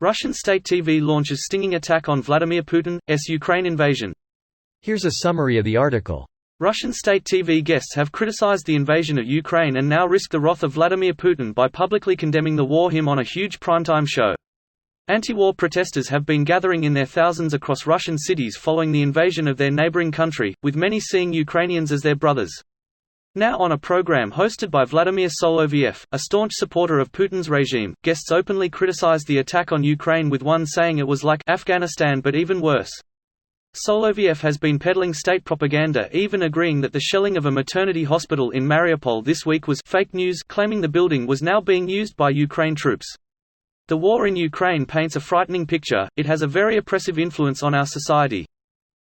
Russian state TV launches stinging attack on Vladimir Putin's Ukraine invasion. Here's a summary of the article. Russian state TV guests have criticized the invasion of Ukraine and now risk the wrath of Vladimir Putin by publicly condemning the war on a huge primetime show. Anti-war protesters have been gathering in their thousands across Russian cities following the invasion of their neighboring country, with many seeing Ukrainians as their brothers. Now on a program hosted by Vladimir Soloviev, a staunch supporter of Putin's regime, guests openly criticized the attack on Ukraine, with one saying it was like Afghanistan but even worse. Soloviev has been peddling state propaganda, even agreeing that the shelling of a maternity hospital in Mariupol this week was fake news, claiming the building was now being used by Ukraine troops. The war in Ukraine paints a frightening picture. It has a very oppressive influence on our society.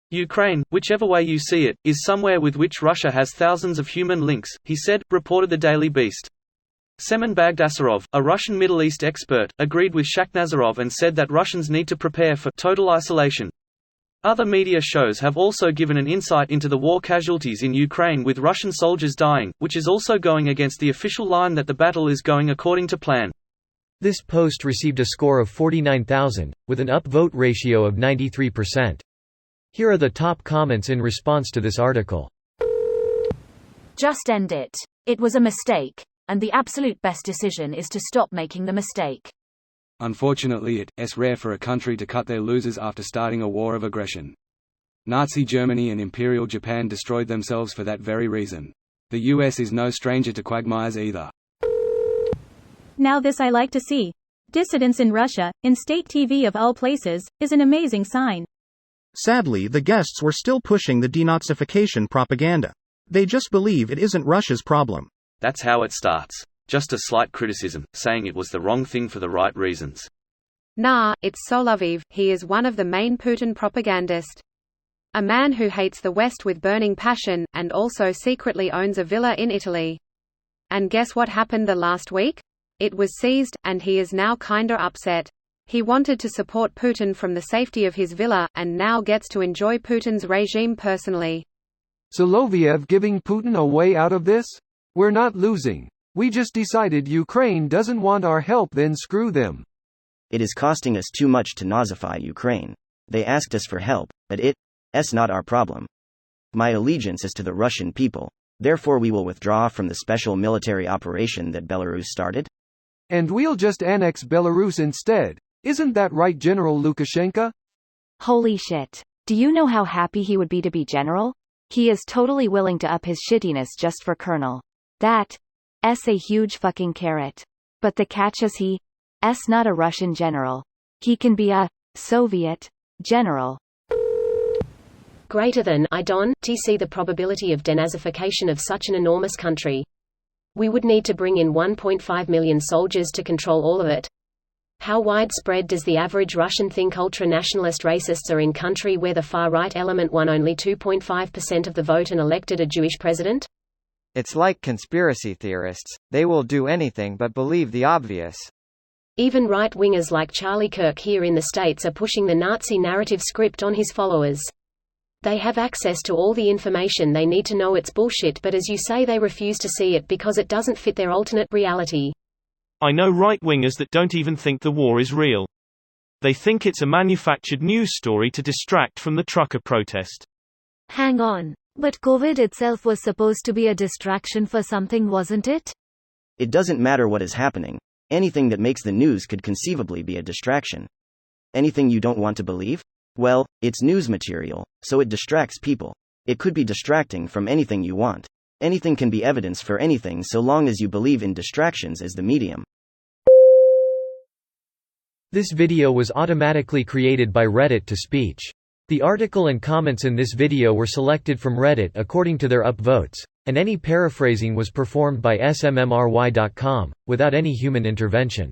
Ukraine, whichever way you see it, is somewhere with which Russia has thousands of human links, he said, reported the Daily Beast. Semen Bagdasarov, a Russian Middle East expert, agreed with Shakhnazarov and said that Russians need to prepare for total isolation. Other media shows have also given an insight into the war casualties in Ukraine, with Russian soldiers dying, which is also going against the official line that the battle is going according to plan. This post received a score of 49,000, with an upvote ratio of 93%. Here are the top comments in response to this article. Just end it. It was a mistake, and the absolute best decision is to stop making the mistake. Unfortunately it's rare for a country to cut their losers after starting a war of aggression. Nazi Germany and Imperial Japan destroyed themselves for that very reason. The US is no stranger to quagmires either. Now this I like to see. Dissidents in Russia, in state TV of all places, is an amazing sign. Sadly, the guests were still pushing the denazification propaganda. They just believe it isn't Russia's problem. That's how it starts. Just a slight criticism, saying it was the wrong thing for the right reasons. Nah, it's Soloviev, he is one of the main Putin propagandists. A man who hates the West with burning passion, and also secretly owns a villa in Italy. And guess what happened the last week? It was seized, and he is now kinda upset. He wanted to support Putin from the safety of his villa, and now gets to enjoy Putin's regime personally. Soloviev giving Putin a way out of this? We're not losing. We just decided Ukraine doesn't want our help, then screw them. It is costing us too much to Nazify Ukraine. They asked us for help, but it's not our problem. My allegiance is to the Russian people, therefore we will withdraw from the special military operation that Belarus started. And we'll just annex Belarus instead. Isn't that right, General Lukashenko? Holy shit. Do you know how happy he would be to be general? He is totally willing to up his shittiness just for colonel. That's a huge fucking carrot. But the catch is he's not a Russian general. He can be a Soviet general. Greater than I don't see the probability of denazification of such an enormous country. We would need to bring in 1.5 million soldiers to control all of it. How widespread does the average Russian think ultra-nationalist racists are in country where the far-right element won only 2.5% of the vote and elected a Jewish president? It's like conspiracy theorists, they will do anything but believe the obvious. Even right-wingers like Charlie Kirk here in the States are pushing the Nazi narrative script on his followers. They have access to all the information they need to know it's bullshit, but as you say, they refuse to see it because it doesn't fit their alternate reality. I know right-wingers that don't even think the war is real. They think it's a manufactured news story to distract from the trucker protest. Hang on. But COVID itself was supposed to be a distraction for something, wasn't it? It doesn't matter what is happening. Anything that makes the news could conceivably be a distraction. Anything you don't want to believe? Well, it's news material, so it distracts people. It could be distracting from anything you want. Anything can be evidence for anything so long as you believe in distractions as the medium. This video was automatically created by Reddit to speech. The article and comments in this video were selected from Reddit according to their upvotes, and any paraphrasing was performed by smmry.com, without any human intervention.